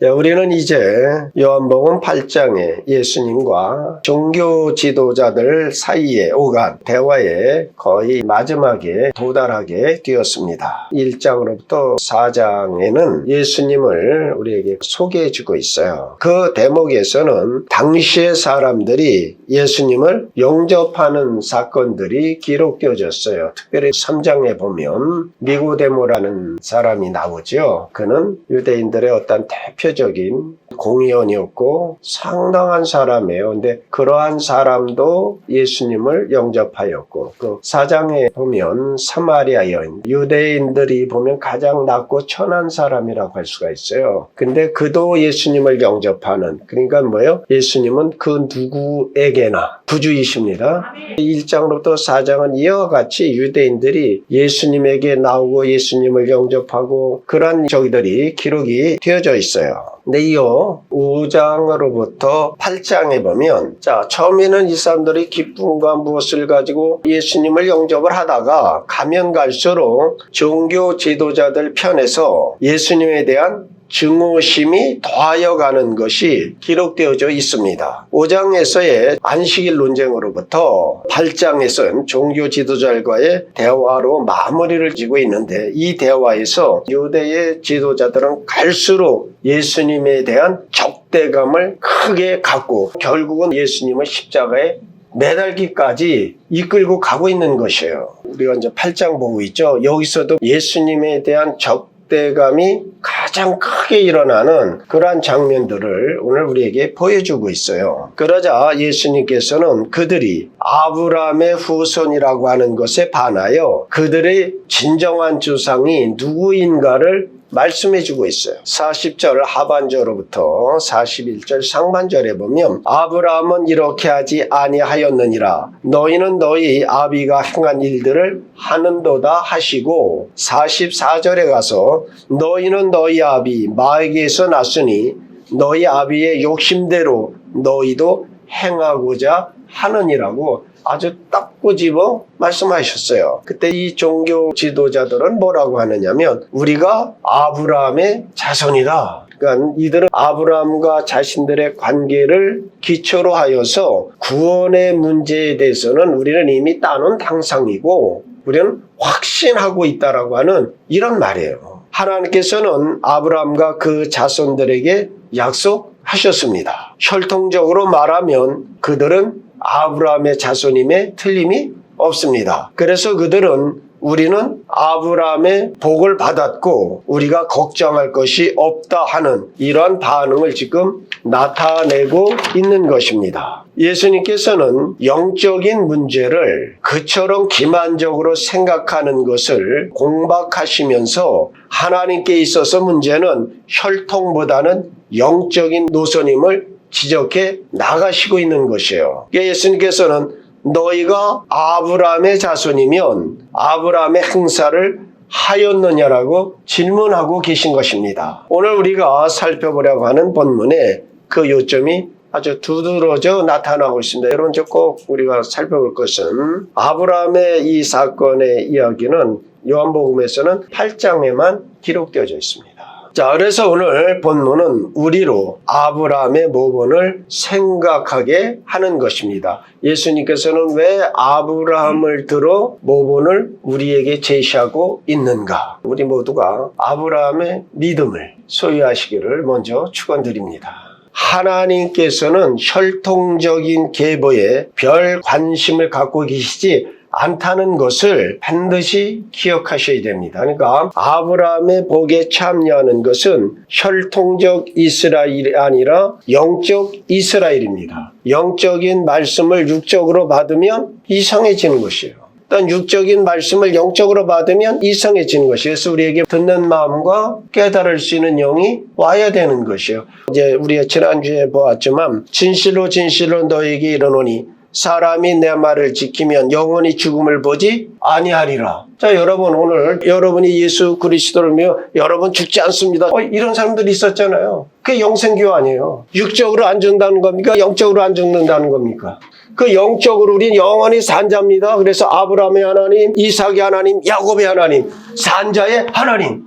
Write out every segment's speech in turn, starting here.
우리는 이제 요한복음 8장에 예수님과 종교 지도자들 사이에 오간 대화에 거의 마지막에 도달하게 되었습니다. 1장으로부터 4장에는 예수님을 우리에게 소개해 주고 있어요. 그 대목에서는 당시의 사람들이 예수님을 영접하는 사건들이 기록되어졌어요. 특별히 3장에 보면 니고데모라는 사람이 나오죠. 그는 유대인들의 어떤 대표적인 공의원이었고 상당한 사람이에요. 근데 그러한 사람도 예수님을 영접하였고, 그 4장에 보면 사마리아 여인, 유대인들이 보면 가장 낮고 천한 사람이라고 할 수가 있어요. 근데 그도 예수님을 영접하는, 그러니까 뭐예요? 예수님은 그 누구에게나 구주이십니다. 1장으로부터 4장은 이와 같이 유대인들이 예수님에게 나오고 예수님을 영접하고 그런 저기들이 기록이 되어져 있어요. 근데 이 5장으로부터 8장에 보면, 처음에는 이 사람들이 기쁨과 무엇을 가지고 예수님을 영접을 하다가 가면 갈수록 종교 지도자들 편에서 예수님에 대한 증오심이 더하여가는 것이 기록되어져 있습니다. 5장에서의 안식일 논쟁으로부터 8장에서는 종교 지도자들과의 대화로 마무리를 지고 있는데, 이 대화에서 유대의 지도자들은 갈수록 예수님에 대한 적대감을 크게 갖고 결국은 예수님을 십자가에 매달기까지 이끌고 가고 있는 것이에요. 우리가 이제 8장 보고 있죠. 여기서도 예수님에 대한 적대감이 가장 크게 일어나는 그러한 장면들을 오늘 우리에게 보여주고 있어요. 그러자 예수님께서는 그들이 아브라함의 후손이라고 하는 것에 반하여 그들의 진정한 조상이 누구인가를 말씀해주고 있어요. 40절 하반절로부터 41절 상반절에 보면, 아브라함은 이렇게 하지 아니하였느니라. 너희는 너희 아비가 행한 일들을 하는도다 하시고, 44절에 가서 너희는 너희 아비 마에게서 났으니 너희 아비의 욕심대로 너희도 행하고자 하느니라고 아주 딱 꼬집어 말씀하셨어요. 그때 이 종교 지도자들은 뭐라고 하느냐면, 우리가 아브라함의 자손이다. 그러니까 이들은 아브라함과 자신들의 관계를 기초로 하여서 구원의 문제에 대해서는 우리는 이미 따놓은 당상이고 우리는 확신하고 있다라고 하는 이런 말이에요. 하나님께서는 아브라함과 그 자손들에게 약속하셨습니다. 혈통적으로 말하면 그들은 아브라함의 자손임에 틀림이 없습니다. 그래서 그들은 우리는 아브라함의 복을 받았고 우리가 걱정할 것이 없다 하는 이러한 반응을 지금 나타내고 있는 것입니다. 예수님께서는 영적인 문제를 그처럼 기만적으로 생각하는 것을 공박하시면서 하나님께 있어서 문제는 혈통보다는 영적인 노선임을 지적해 나가시고 있는 것이에요. 예수님께서는 너희가 아브라함의 자손이면 아브라함의 행사를 하였느냐라고 질문하고 계신 것입니다. 오늘 우리가 살펴보려고 하는 본문에 그 요점이 아주 두드러져 나타나고 있습니다. 여러분, 꼭 우리가 살펴볼 것은 아브라함의 이 사건의 이야기는 요한복음에서는 8장에만 기록되어져 있습니다. 그래서 오늘 본문은 우리로 아브라함의 모본을 생각하게 하는 것입니다. 예수님께서는 왜 아브라함을 들어 모본을 우리에게 제시하고 있는가? 우리 모두가 아브라함의 믿음을 소유하시기를 먼저 축원드립니다. 하나님께서는 혈통적인 계보에 별 관심을 갖고 계시지 않다는 것을 반드시 기억하셔야 됩니다. 그러니까 아브라함의 복에 참여하는 것은 혈통적 이스라엘이 아니라 영적 이스라엘입니다. 영적인 말씀을 육적으로 받으면 이상해지는 것이에요. 일단 육적인 말씀을 영적으로 받으면 이상해지는 것이에요. 그래서 우리에게 듣는 마음과 깨달을 수 있는 영이 와야 되는 것이에요. 이제 우리가 지난주에 보았지만 진실로 진실로 너에게 이르노니 사람이 내 말을 지키면 영원히 죽음을 보지 아니하리라. 여러분, 오늘 여러분이 예수 그리스도를 믿어 여러분 죽지 않습니다. 이런 사람들이 있었잖아요. 그게 영생교 아니에요. 육적으로 안 죽는다는 겁니까? 영적으로 안 죽는다는 겁니까? 그 영적으로 우리는 영원히 산자입니다. 그래서 아브라함의 하나님, 이삭의 하나님, 야곱의 하나님, 산자의 하나님.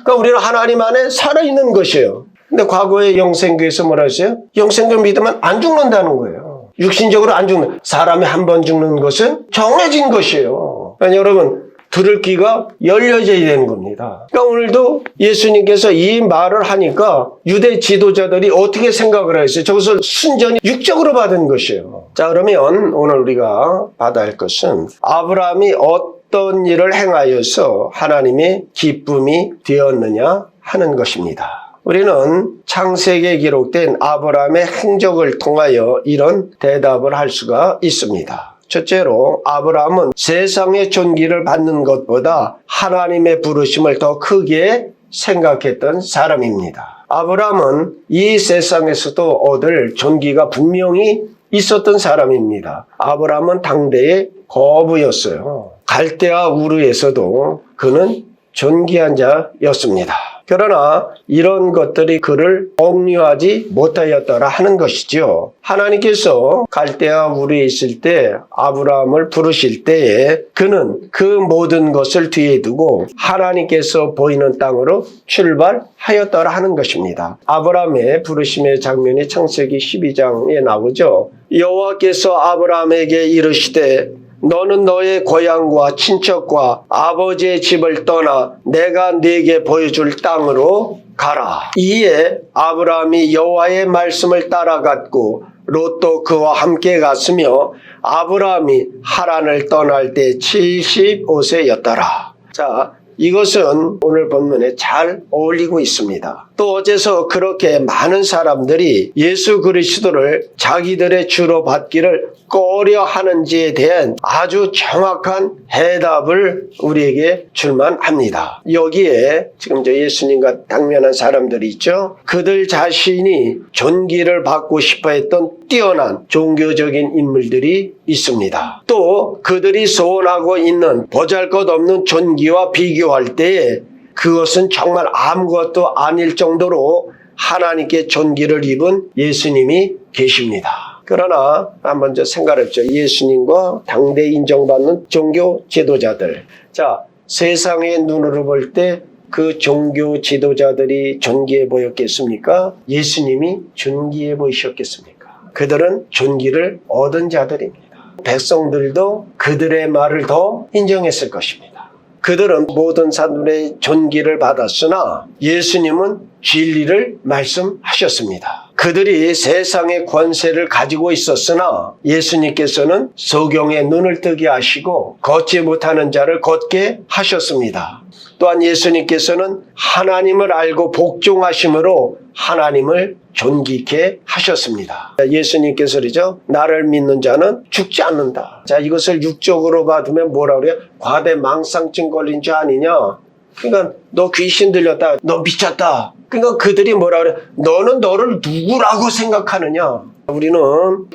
그러니까 우리는 하나님 안에 살아있는 것이에요. 근데 과거에 영생교에서 뭐라 했어요? 영생교 믿으면 안 죽는다는 거예요. 육신적으로 안 죽는, 사람이 한 번 죽는 것은 정해진 것이에요. 그러니까 여러분, 들을 귀가 열려져야 되는 겁니다. 그러니까 오늘도 예수님께서 이 말을 하니까 유대 지도자들이 어떻게 생각을 했어요? 저것을 순전히 육적으로 받은 것이에요. 자, 그러면 오늘 우리가 받아야 할 것은 아브라함이 어떤 일을 행하여서 하나님의 기쁨이 되었느냐 하는 것입니다. 우리는 창세기에 기록된 아브라함의 행적을 통하여 이런 대답을 할 수가 있습니다. 첫째로 아브라함은 세상의 존귀를 받는 것보다 하나님의 부르심을 더 크게 생각했던 사람입니다. 아브라함은 이 세상에서도 얻을 존귀가 분명히 있었던 사람입니다. 아브라함은 당대의 거부였어요. 갈대아 우르에서도 그는 존귀한 자였습니다. 그러나 이런 것들이 그를 억류하지 못하였더라 하는 것이죠. 하나님께서 갈대아 우르에 있을 때 아브라함을 부르실 때에 그는 그 모든 것을 뒤에 두고 하나님께서 보이는 땅으로 출발하였더라 하는 것입니다. 아브라함의 부르심의 장면이 창세기 12장에 나오죠. 여호와께서 아브라함에게 이르시되 너는 너의 고향과 친척과 아버지의 집을 떠나 내가 네게 보여줄 땅으로 가라. 이에 아브라함이 여호와의 말씀을 따라갔고 롯도 그와 함께 갔으며 아브라함이 하란을 떠날 때 75세였더라. 자, 이것은 오늘 본문에 잘 어울리고 있습니다. 또 어째서 그렇게 많은 사람들이 예수 그리스도를 자기들의 주로 받기를 꺼려 하는지에 대한 아주 정확한 해답을 우리에게 줄만 합니다. 여기에 지금 저 예수님과 당면한 사람들이 있죠. 그들 자신이 존귀를 받고 싶어 했던 뛰어난 종교적인 인물들이 있습니다. 또 그들이 소원하고 있는 보잘것없는 존귀와 비교할 때에 그것은 정말 아무것도 아닐 정도로 하나님께 존귀를 입은 예수님이 계십니다. 그러나 먼저 생각해보죠. 예수님과 당대 인정받는 종교 지도자들. 자, 세상의 눈으로 볼 때 그 종교 지도자들이 존귀해 보였겠습니까? 예수님이 존귀해 보이셨겠습니까? 그들은 존귀를 얻은 자들입니다. 백성들도 그들의 말을 더 인정했을 것입니다. 그들은 모든 사람들의 존귀를 받았으나 예수님은 진리를 말씀하셨습니다. 그들이 세상의 권세를 가지고 있었으나 예수님께서는 소경의 눈을 뜨게 하시고 걷지 못하는 자를 걷게 하셨습니다. 또한 예수님께서는 하나님을 알고 복종하심으로 하나님을 존귀케 하셨습니다. 예수님께서 그러죠. 나를 믿는 자는 죽지 않는다. 자, 이것을 육적으로 받으면 뭐라 그래요? 과대망상증 걸린 자 아니냐? 그러니까 너 귀신 들렸다. 너 미쳤다. 그러니까 그들이 뭐라 그래? 너는 너를 누구라고 생각하느냐? 우리는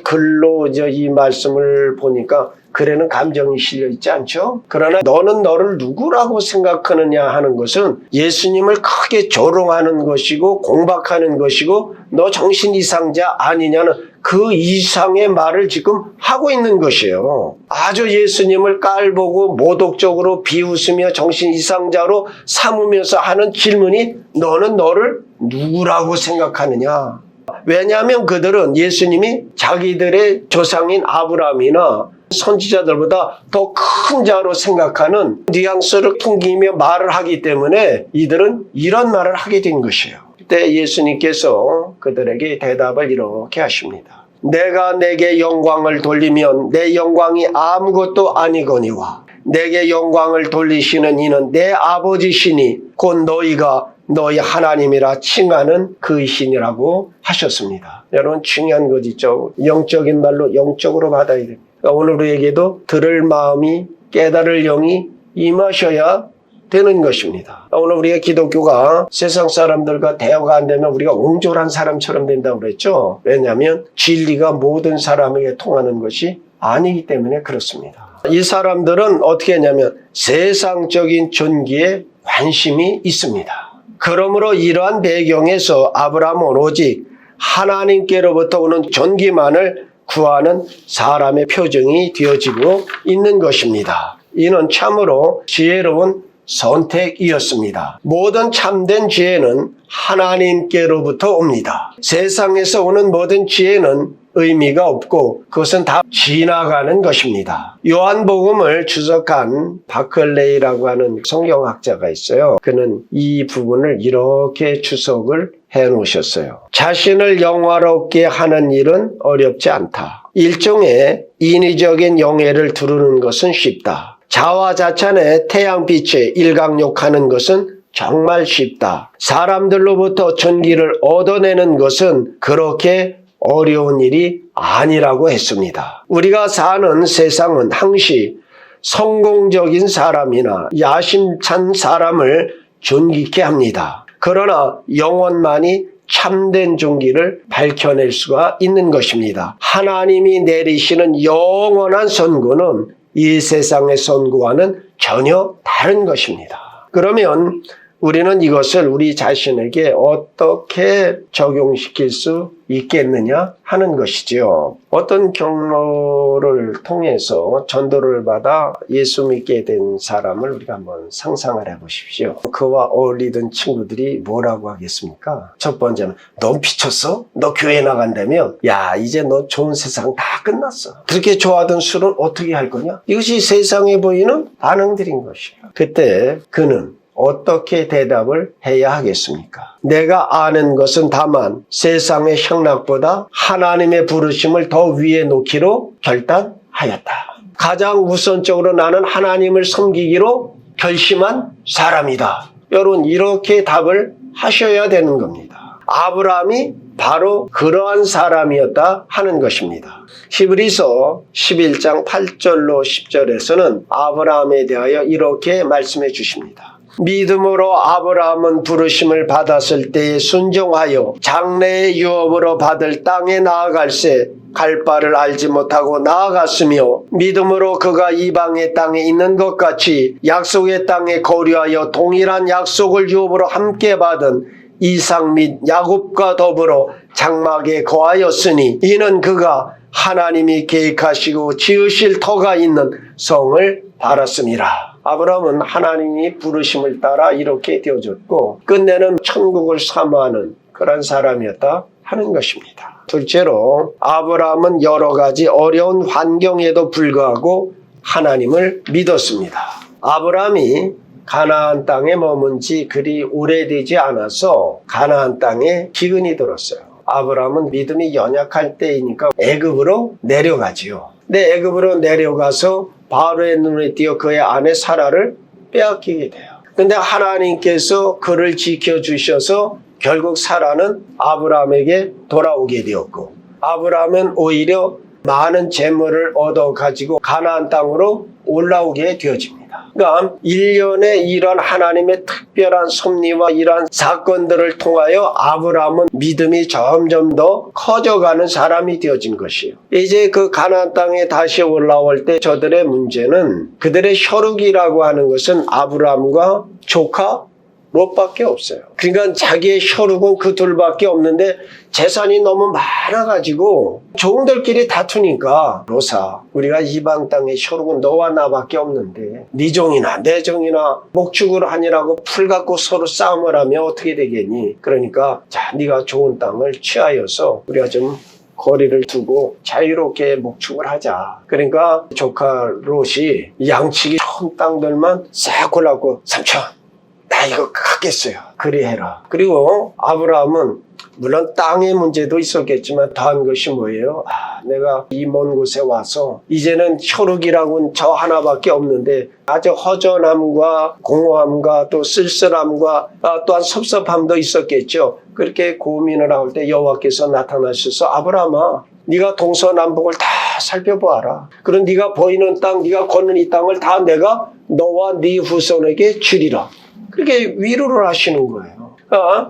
글로 이 말씀을 보니까 글에는 감정이 실려 있지 않죠? 그러나 너는 너를 누구라고 생각하느냐 하는 것은 예수님을 크게 조롱하는 것이고 공박하는 것이고 너 정신 이상자 아니냐는 그 이상의 말을 지금 하고 있는 것이에요. 아주 예수님을 깔보고 모독적으로 비웃으며 정신 이상자로 삼으면서 하는 질문이 너는 너를 누구라고 생각하느냐? 왜냐하면 그들은 예수님이 자기들의 조상인 아브라함이나 선지자들보다 더 큰 자로 생각하는 뉘앙스를 풍기며 말을 하기 때문에 이들은 이런 말을 하게 된 것이에요. 그때 예수님께서 그들에게 대답을 이렇게 하십니다. 내가 내게 영광을 돌리면 내 영광이 아무것도 아니거니와 내게 영광을 돌리시는 이는 내 아버지시니 곧 너희가 너희 하나님이라 칭하는 그이시니라고 하셨습니다. 여러분 중요한 것 있죠. 영적인 말로 영적으로 받아야 됩니다. 오늘 우리에게도 들을 마음이 깨달을 영이 임하셔야 되는 것입니다. 오늘 우리가 기독교가 세상 사람들과 대화가 안 되면 우리가 옹졸한 사람처럼 된다고 그랬죠. 왜냐하면 진리가 모든 사람에게 통하는 것이 아니기 때문에 그렇습니다. 이 사람들은 어떻게 했냐면 세상적인 존귀에 관심이 있습니다. 그러므로 이러한 배경에서 아브라함은 오직 하나님께로부터 오는 존귀만을 구하는 사람의 표정이 되어지고 있는 것입니다. 이는 참으로 지혜로운 선택이었습니다. 모든 참된 지혜는 하나님께로부터 옵니다. 세상에서 오는 모든 지혜는 의미가 없고 그것은 다 지나가는 것입니다. 요한복음을 주석한 바클레이라고 하는 성경학자가 있어요. 그는 이 부분을 이렇게 주석을 해놓으셨어요. 자신을 영화롭게 하는 일은 어렵지 않다. 일종의 인위적인 영예를 두르는 것은 쉽다. 자화자찬의 태양빛에 일광욕하는 것은 정말 쉽다. 사람들로부터 존귀를 얻어내는 것은 그렇게 어려운 일이 아니라고 했습니다. 우리가 사는 세상은 항시 성공적인 사람이나 야심찬 사람을 존귀케 합니다. 그러나 영혼만이 참된 존귀를 밝혀낼 수가 있는 것입니다. 하나님이 내리시는 영원한 선고는 이 세상의 선고와는 전혀 다른 것입니다. 그러면 우리는 이것을 우리 자신에게 어떻게 적용시킬 수 있겠느냐 하는 것이지요. 어떤 경로를 통해서 전도를 받아 예수 믿게 된 사람을 우리가 한번 상상을 해보십시오. 그와 어울리던 친구들이 뭐라고 하겠습니까? 첫 번째는 너 미쳤어? 너 교회 나간다면? 야, 이제 너 좋은 세상 다 끝났어. 그렇게 좋아하던 술은 어떻게 할 거냐? 이것이 세상에 보이는 반응들인 것이에요. 그때 그는 어떻게 대답을 해야 하겠습니까? 내가 아는 것은 다만 세상의 향락보다 하나님의 부르심을 더 위에 놓기로 결단하였다. 가장 우선적으로 나는 하나님을 섬기기로 결심한 사람이다. 여러분, 이렇게 답을 하셔야 되는 겁니다. 아브라함이 바로 그러한 사람이었다 하는 것입니다. 히브리서 11장 8절로 10절에서는 아브라함에 대하여 이렇게 말씀해 주십니다. 믿음으로 아브라함은 부르심을 받았을 때에 순종하여 장래의 유업으로 받을 땅에 나아갈새 갈 바를 알지 못하고 나아갔으며 믿음으로 그가 이방의 땅에 있는 것 같이 약속의 땅에 거류하여 동일한 약속을 유업으로 함께 받은 이삭 및 야곱과 더불어 장막에 거하였으니 이는 그가 하나님이 계획하시고 지으실 터가 있는 성을 바랐음이라. 아브라함은 하나님이 부르심을 따라 이렇게 되어졌고 끝내는 천국을 사모하는 그런 사람이었다 하는 것입니다. 둘째로 아브라함은 여러 가지 어려운 환경에도 불구하고 하나님을 믿었습니다. 아브라함이 가나안 땅에 머문 지 그리 오래되지 않아서 가나안 땅에 기근이 들었어요. 아브라함은 믿음이 연약할 때이니까 애굽으로 내려가지요. 근데 애굽으로 내려가서 바로의 눈에 띄어 그의 아내 사라를 빼앗기게 돼요. 근데 하나님께서 그를 지켜주셔서 결국 사라는 아브라함에게 돌아오게 되었고 아브라함은 오히려 많은 재물을 얻어 가지고 가나안 땅으로 올라오게 되어집니다. 그러니까 일련의 이런 하나님의 특별한 섭리와 이러한 사건들을 통하여 아브라함은 믿음이 점점 더 커져가는 사람이 되어진 것이에요. 이제 그 가나안 땅에 다시 올라올 때 저들의 문제는 그들의 혈육이라고 하는 것은 아브라함과 조카 롯밖에 없어요. 그러니까 자기의 혈육은 그 둘밖에 없는데 재산이 너무 많아가지고 종들끼리 다투니까 롯아, 우리가 이방 땅의 혈육은 너와 나밖에 없는데 네 종이나 내 종이나 목축을 하니라고 풀 갖고 서로 싸움을 하면 어떻게 되겠니? 그러니까 자, 네가 좋은 땅을 취하여서 우리가 좀 거리를 두고 자유롭게 목축을 하자. 그러니까 조카 롯이 양치기 좋은 땅들만 싹 골라고 삼촌 나 이거 갖겠어요. 그리 해라. 그리고 아브라함은 물론 땅의 문제도 있었겠지만 더한 것이 뭐예요? 내가 이 먼 곳에 와서 이제는 혈육이라고는 저 하나밖에 없는데 아주 허전함과 공허함과 또 쓸쓸함과 또한 섭섭함도 있었겠죠. 그렇게 고민을 할 때 여호와께서 나타나셔서 아브라함아 네가 동서남북을 다 살펴보아라. 그럼 네가 보이는 땅, 네가 걷는 이 땅을 다 내가 너와 네 후손에게 주리라. 그렇게 위로를 하시는 거예요.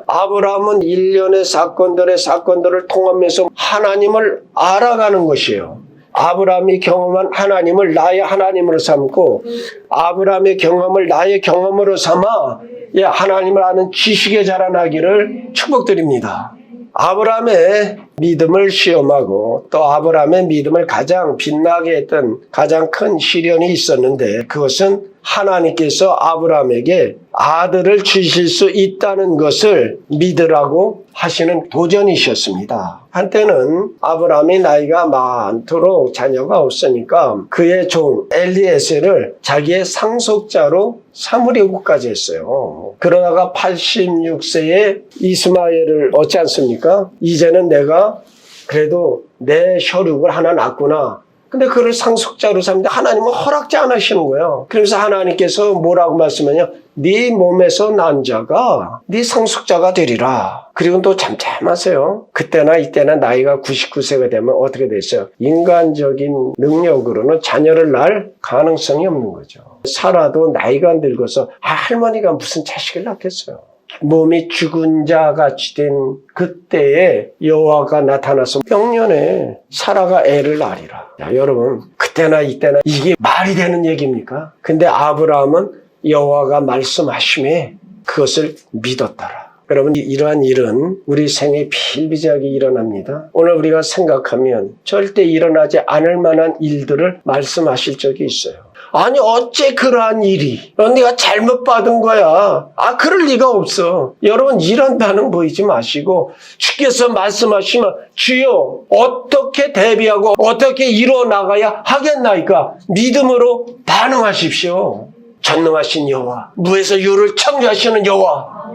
아브라함은 일련의 사건들을 통하면서 하나님을 알아가는 것이에요. 아브라함이 경험한 하나님을 나의 하나님으로 삼고 아브라함의 경험을 나의 경험으로 삼아 하나님을 아는 지식에 자라나기를 축복드립니다. 아브라함의 믿음을 시험하고 또 아브라함의 믿음을 가장 빛나게 했던 가장 큰 시련이 있었는데 그것은 하나님께서 아브라함에게 아들을 주실 수 있다는 것을 믿으라고 하시는 도전이셨습니다. 한때는 아브라함이 나이가 많도록 자녀가 없으니까 그의 종 엘리에셀을 자기의 상속자로 삼으려고까지 했어요. 그러다가 86세에 이스마엘을 얻지 않습니까? 이제는 내가 그래도 내 혈육을 하나 낳구나. 근데 그를 상속자로 삼는데 하나님은 허락지 안 하시는 거예요. 그래서 하나님께서 뭐라고 말씀하냐? 네 몸에서 난 자가 네 상속자가 되리라. 그리고 또 잠잠하세요. 그때나 이때나 나이가 99세가 되면 어떻게 됐어요? 인간적인 능력으로는 자녀를 낳을 가능성이 없는 거죠. 살아도 나이가 늙어서 할머니가 무슨 자식을 낳겠어요. 몸이 죽은 자 같이 된 그때에 여호와가 나타나서 명년에 사라가 애를 낳으리라. 야, 여러분 그때나 이때나 이게 말이 되는 얘기입니까? 근데 아브라함은 여호와가 말씀하심에 그것을 믿었더라. 여러분 이러한 일은 우리 생에 비일비재하게 일어납니다. 오늘 우리가 생각하면 절대 일어나지 않을 만한 일들을 말씀하실 적이 있어요. 아니 어째 그러한 일이 네가 잘못 받은 거야. 그럴 리가 없어. 여러분 이런 반응 보이지 마시고 주께서 말씀하시면 주여 어떻게 대비하고 어떻게 이루어나가야 하겠나이까 믿음으로 반응하십시오. 전능하신 여호와, 무에서 유를 창조하시는 여호와,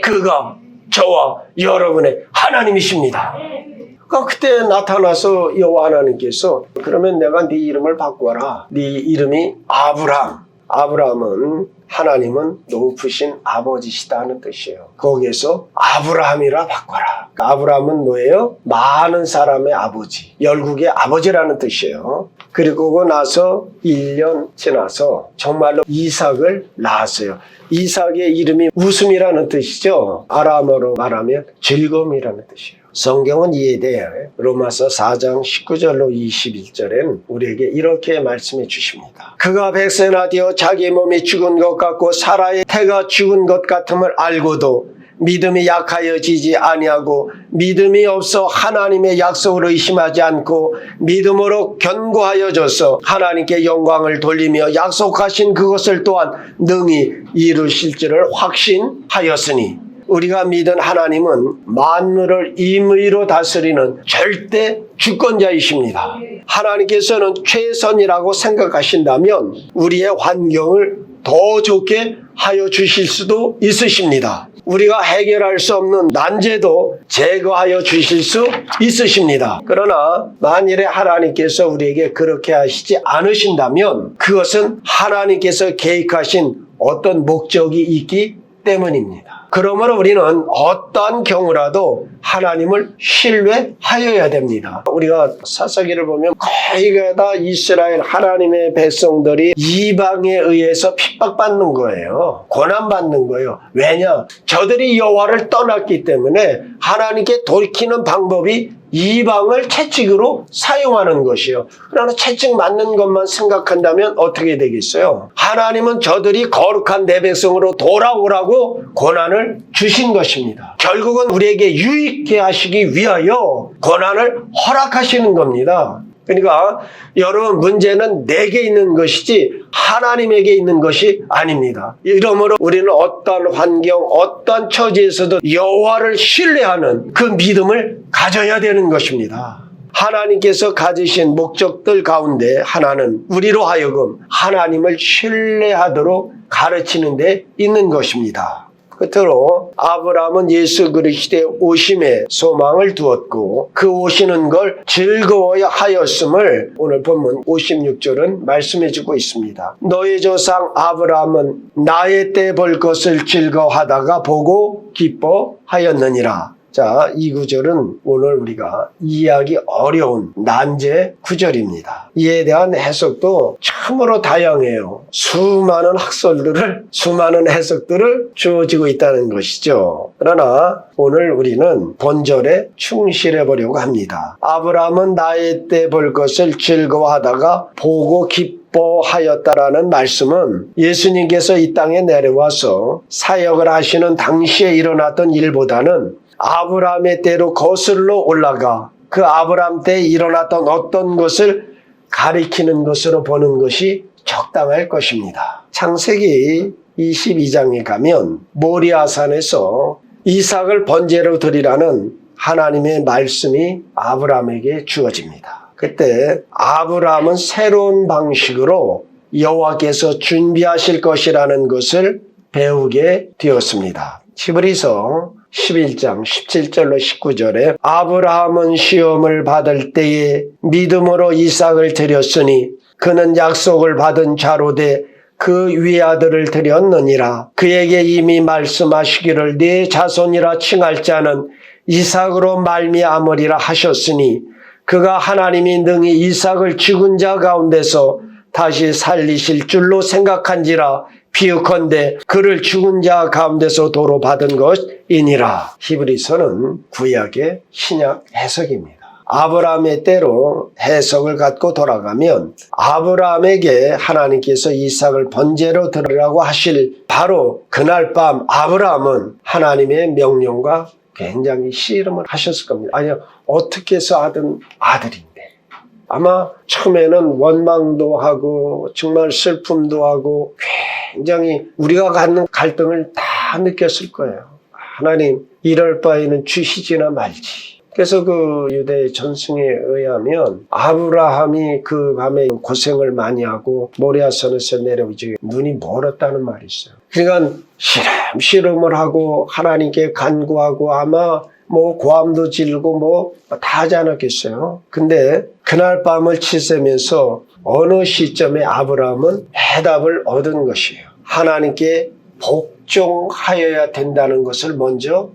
그가 저와 여러분의 하나님이십니다. 그때 나타나서 여호와 하나님께서 그러면 내가 네 이름을 바꿔라. 네 이름이 아브람. 아브람은 하나님은 높으신 아버지시다 하는 뜻이에요. 거기에서 아브라함이라 바꿔라. 아브라함은 뭐예요? 많은 사람의 아버지, 열국의 아버지라는 뜻이에요. 그리고 나서 1년 지나서 정말로 이삭을 낳았어요. 이삭의 이름이 웃음이라는 뜻이죠. 아람어로 말하면 즐거움이라는 뜻이에요. 성경은 이해돼야 해요. 로마서 4장 19절로 21절엔 우리에게 이렇게 말씀해 주십니다. 그가 100세나 되어 자기 몸이 죽은 것 같고 사라의 태가 죽은 것 같음을 알고도 믿음이 약하여지지 아니하고 믿음이 없어 하나님의 약속을 의심하지 않고 믿음으로 견고하여져서 하나님께 영광을 돌리며 약속하신 그것을 또한 능히 이루실 줄을 확신하였으니 우리가 믿은 하나님은 만물을 임의로 다스리는 절대 주권자이십니다. 하나님께서는 최선이라고 생각하신다면 우리의 환경을 더 좋게 하여 주실 수도 있으십니다. 우리가 해결할 수 없는 난제도 제거하여 주실 수 있으십니다. 그러나 만일에 하나님께서 우리에게 그렇게 하시지 않으신다면 그것은 하나님께서 계획하신 어떤 목적이 있기 때문입니다. 그러므로 우리는 어떠한 경우라도 하나님을 신뢰하여야 됩니다. 우리가 사사기를 보면 거의 다 이스라엘 하나님의 백성들이 이방에 의해서 핍박받는 거예요. 고난받는 거예요. 왜냐? 저들이 여호와를 떠났기 때문에 하나님께 돌이키는 방법이 이방을 채찍으로 사용하는 것이요. 그러나 채찍 맞는 것만 생각한다면 어떻게 되겠어요? 하나님은 저들이 거룩한 내 백성으로 돌아오라고 고난을 주신 것입니다. 결국은 우리에게 유익해 하시기 위하여 고난을 허락하시는 겁니다. 그러니까 여러분 문제는 내게 있는 것이지 하나님에게 있는 것이 아닙니다. 이러므로 우리는 어떤 환경, 어떤 처지에서도 여호와를 신뢰하는 그 믿음을 가져야 되는 것입니다. 하나님께서 가지신 목적들 가운데 하나는 우리로 하여금 하나님을 신뢰하도록 가르치는 데 있는 것입니다. 끝으로 아브라함은 예수 그리스도의 오심에 소망을 두었고 그 오시는 걸 즐거워야 하였음을 오늘 본문 56절은 말씀해 주고 있습니다. 너의 조상 아브라함은 나의 때 볼 것을 즐거워하다가 보고 기뻐하였느니라. 자, 이 구절은 오늘 우리가 이해하기 어려운 난제 구절입니다. 이에 대한 해석도 참으로 다양해요. 수많은 해석들을 주어지고 있다는 것이죠. 그러나 오늘 우리는 본절에 충실해 보려고 합니다. 아브라함은 나의 때 볼 것을 즐거워하다가 보고 기뻐하였다라는 말씀은 예수님께서 이 땅에 내려와서 사역을 하시는 당시에 일어났던 일보다는 아브라함의 때로 거슬러 올라가 그 아브라함 때에 일어났던 어떤 것을 가리키는 것으로 보는 것이 적당할 것입니다. 창세기 22장에 가면 모리아산에서 이삭을 번제로 드리라는 하나님의 말씀이 아브라함에게 주어집니다. 그때 아브라함은 새로운 방식으로 여호와께서 준비하실 것이라는 것을 배우게 되었습니다. 히브리서 11장 17절로 19절에 아브라함은 시험을 받을 때에 믿음으로 이삭을 드렸으니 그는 약속을 받은 자로 돼 그 외아들을 드렸느니라. 그에게 이미 말씀하시기를 네 자손이라 칭할 자는 이삭으로 말미암으리라 하셨으니 그가 하나님이 능히 이삭을 죽은 자 가운데서 다시 살리실 줄로 생각한지라. 비유컨대 그를 죽은 자 가운데서 도로 받은 것이니라. 히브리서는 구약의 신약 해석입니다. 아브라함의 때로 해석을 갖고 돌아가면 아브라함에게 하나님께서 이삭을 번제로 드리라고 하실 바로 그날 밤 아브라함은 하나님의 명령과 굉장히 씨름을 하셨을 겁니다. 아니요, 어떻게 해서 아들인데. 아마 처음에는 원망도 하고 정말 슬픔도 하고 굉장히 우리가 갖는 갈등을 다 느꼈을 거예요. 하나님, 이럴 바에는 주시지나 말지. 그래서 그 유대 전승에 의하면 아브라함이 그 밤에 고생을 많이 하고 모리아산에서 내려오지 눈이 멀었다는 말이 있어요. 그러니까 시름을 하고 하나님께 간구하고 아마 고함도 지르고 다 하지 않았겠어요. 근데 그날 밤을 치새면서 어느 시점에 아브라함은 해답을 얻은 것이에요. 하나님께 복종하여야 된다는 것을 먼저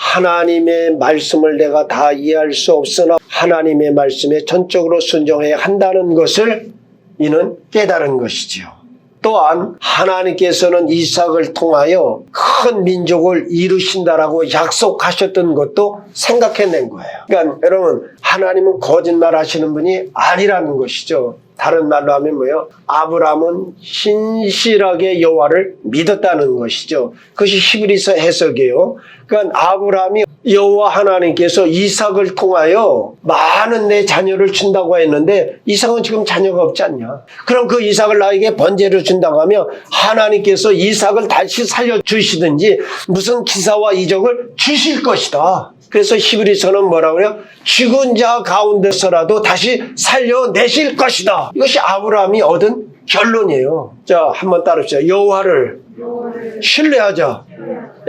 하나님의 말씀을 내가 다 이해할 수 없으나 하나님의 말씀에 전적으로 순종해야 한다는 것을 이는 깨달은 것이지요. 또한 하나님께서는 이삭을 통하여 큰 민족을 이루신다라고 약속하셨던 것도 생각해낸 거예요. 그러니까 여러분, 하나님은 거짓말 하시는 분이 아니라는 것이죠. 다른 말로 하면 뭐예요? 아브라함은 신실하게 여호와를 믿었다는 것이죠. 그것이 히브리서 해석이에요. 그러니까 아브라함이 여호와 하나님께서 이삭을 통하여 많은 내 자녀를 준다고 했는데 이삭은 지금 자녀가 없지 않냐. 그럼 그 이삭을 나에게 번제로 준다고 하면 하나님께서 이삭을 다시 살려주시든지 무슨 기사와 이적을 주실 것이다. 그래서 히브리서는 뭐라고 그래요? 죽은 자 가운데서라도 다시 살려내실 것이다. 이것이 아브라함이 얻은 결론이에요. 자, 한번 따릅시다. 여호와를 신뢰하자.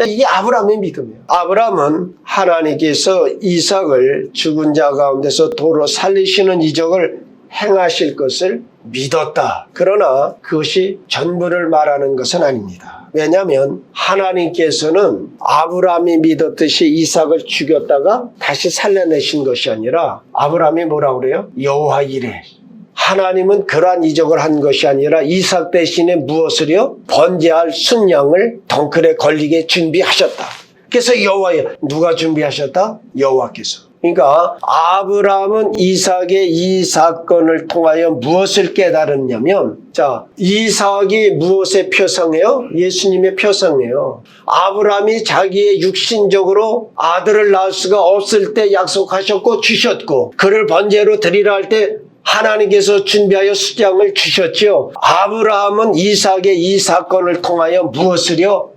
이게 아브라함의 믿음이에요. 아브라함은 하나님께서 이삭을 죽은 자 가운데서 도로 살리시는 이적을 행하실 것을 믿었다. 그러나 그것이 전부를 말하는 것은 아닙니다. 왜냐하면 하나님께서는 아브라함이 믿었듯이 이삭을 죽였다가 다시 살려내신 것이 아니라 아브라함이 뭐라고 그래요? 여호와 이레. 하나님은 그러한 이적을 한 것이 아니라 이삭 대신에 무엇을요? 번제할 순양을 덩클에 걸리게 준비하셨다. 그래서 여호와에 누가 준비하셨다? 여호와께서. 그러니까 아브라함은 이삭의 이 사건을 통하여 무엇을 깨달았냐면, 자, 이삭이 무엇의 표상이에요? 예수님의 표상이에요. 아브라함이 자기의 육신적으로 아들을 낳을 수가 없을 때 약속하셨고 주셨고, 그를 번제로 드리라 할 때 하나님께서 준비하여 수장을 주셨지요. 아브라함은 이삭의 이 사건을 통하여 무엇을요?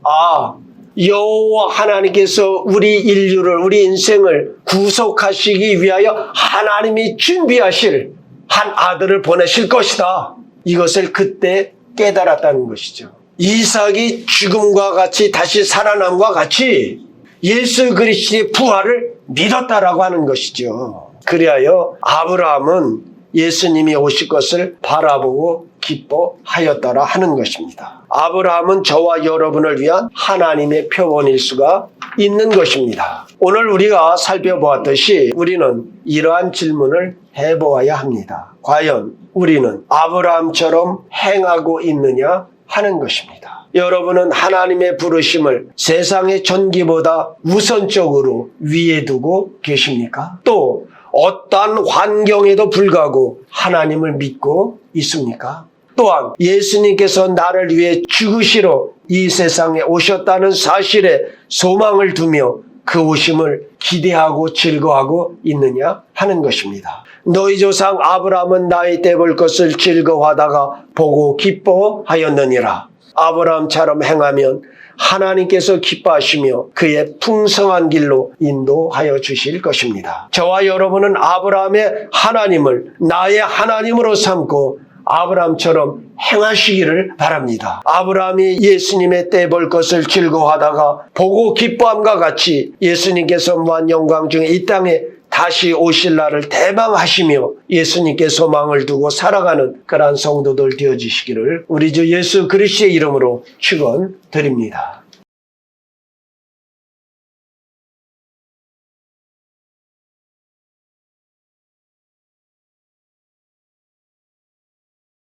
여호와 하나님께서 우리 인류를, 우리 인생을 구속하시기 위하여 하나님이 준비하실 한 아들을 보내실 것이다. 이것을 그때 깨달았다는 것이죠. 이삭이 죽음과 같이 다시 살아남과 같이 예수 그리스도의 부활을 믿었다라고 하는 것이죠. 그리하여 아브라함은 예수님이 오실 것을 바라보고 기뻐하였더라 하는 것입니다. 아브라함은 저와 여러분을 위한 하나님의 표본일 수가 있는 것입니다. 오늘 우리가 살펴보았듯이 우리는 이러한 질문을 해보아야 합니다. 과연 우리는 아브라함처럼 행하고 있느냐 하는 것입니다. 여러분은 하나님의 부르심을 세상의 전기보다 우선적으로 위에 두고 계십니까? 또 어떠한 환경에도 불구하고 하나님을 믿고 있습니까? 또한 예수님께서 나를 위해 죽으시러 이 세상에 오셨다는 사실에 소망을 두며 그 오심을 기대하고 즐거워하고 있느냐 하는 것입니다. 너희 조상 아브라함은 나의 때 볼 것을 즐거워하다가 보고 기뻐하였느니라. 아브라함처럼 행하면 하나님께서 기뻐하시며 그의 풍성한 길로 인도하여 주실 것입니다. 저와 여러분은 아브라함의 하나님을 나의 하나님으로 삼고 아브라함처럼 행하시기를 바랍니다. 아브라함이 예수님의 때 볼 것을 즐거워하다가 보고 기뻐함과 같이 예수님께서 무한 영광 중에 이 땅에 다시 오실 날을 대망하시며 예수님께 소망을 두고 살아가는 그러한 성도들 되어주시기를 우리 주 예수 그리스도의 이름으로 축원드립니다.